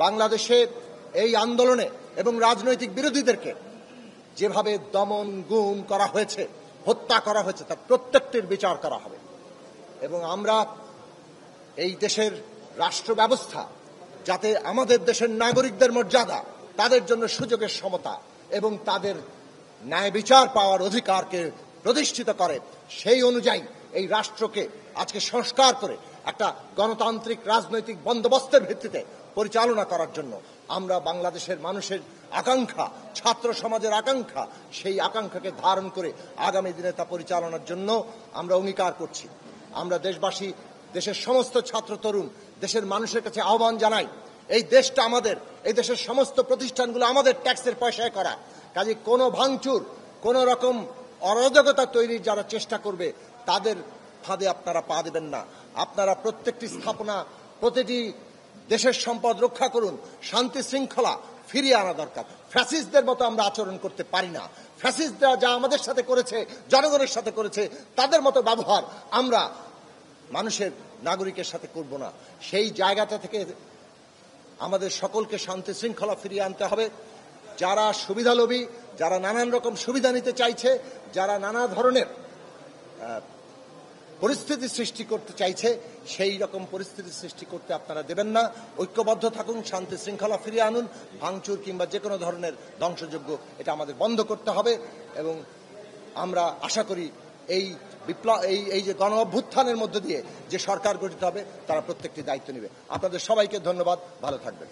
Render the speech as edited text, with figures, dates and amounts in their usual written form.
বাংলাদেশে এই আন্দোলনে এবং রাজনৈতিক বিরোধীদেরকে যেভাবে দমন গুম করা হয়েছে, হত্যা করা হয়েছে, তার প্রত্যেকটির বিচার করা হবে। এবং আমরা এই দেশের রাষ্ট্র ব্যবস্থা যাতে আমাদের দেশের নাগরিকদের মর্যাদা, তাদের জন্য সুযোগের সমতা এবং তাদের ন্যায় বিচার পাওয়ার অধিকারকে প্রতিষ্ঠিত করে, সেই অনুযায়ী এই রাষ্ট্রকে আজকে সংস্কার করে একটা গণতান্ত্রিক রাজনৈতিক বন্দোবস্তের ভিত্তিতে পরিচালনা করার জন্য আমরা বাংলাদেশের মানুষের আকাঙ্ক্ষা, ছাত্র সমাজের আকাঙ্ক্ষা, সেই আকাঙ্ক্ষাকে ধারণ করে আগামী দিনে তা পরিচালনার জন্য আমরা অঙ্গীকার করছি। আমরা দেশবাসী, দেশের সমস্ত ছাত্র তরুণ, দেশের মানুষের কাছে আহ্বান জানাই, এই দেশটা আমাদের, এই দেশের সমস্ত প্রতিষ্ঠানগুলো আমাদের ট্যাক্সের পয়সায় করা। কাজে কোনো ভাঙচুর, কোনো রকম অরাজকতা তৈরির যারা চেষ্টা করবে তাদের ফাঁদে আপনারা পা দেবেন না। আপনারা প্রত্যেকটি স্থাপনা, প্রতিটি দেশের সম্পদ রক্ষা করুন। শান্তি শৃঙ্খলা ফিরিয়ে আনা দরকার। ফ্যাসিস্টদের মতো আমরা আচরণ করতে পারি না। ফ্যাসিস্টরা যা আমাদের সাথে করেছে, জনগণের সাথে করেছে, তাদের মতো ব্যবহার আমরা মানুষের, নাগরিকের সাথে করব না। সেই জায়গাটা থেকে আমাদের সকলকে শান্তি শৃঙ্খলা ফিরিয়ে আনতে হবে। যারা সুবিধালোভী, যারা নানান রকম সুবিধা নিতে চাইছে, যারা নানা ধরনের পরিস্থিতি সৃষ্টি করতে চাইছে, সেই রকম পরিস্থিতি সৃষ্টি করতে আপনারা দেবেন না। ঐক্যবদ্ধ থাকুন, শান্তি শৃঙ্খলা ফিরিয়ে আনুন। ভাঙচুর কিংবা যে কোনো ধরনের ধ্বংসযোগ্য এটা আমাদের বন্ধ করতে হবে। এবং আমরা আশা করি এই বিপ্লব, এই যে গণ অভ্যুত্থানের মধ্য দিয়ে যে সরকার গঠিত হবে, তারা প্রত্যেকটি দায়িত্ব নেবে। আপনাদের সবাইকে ধন্যবাদ। ভালো থাকবেন।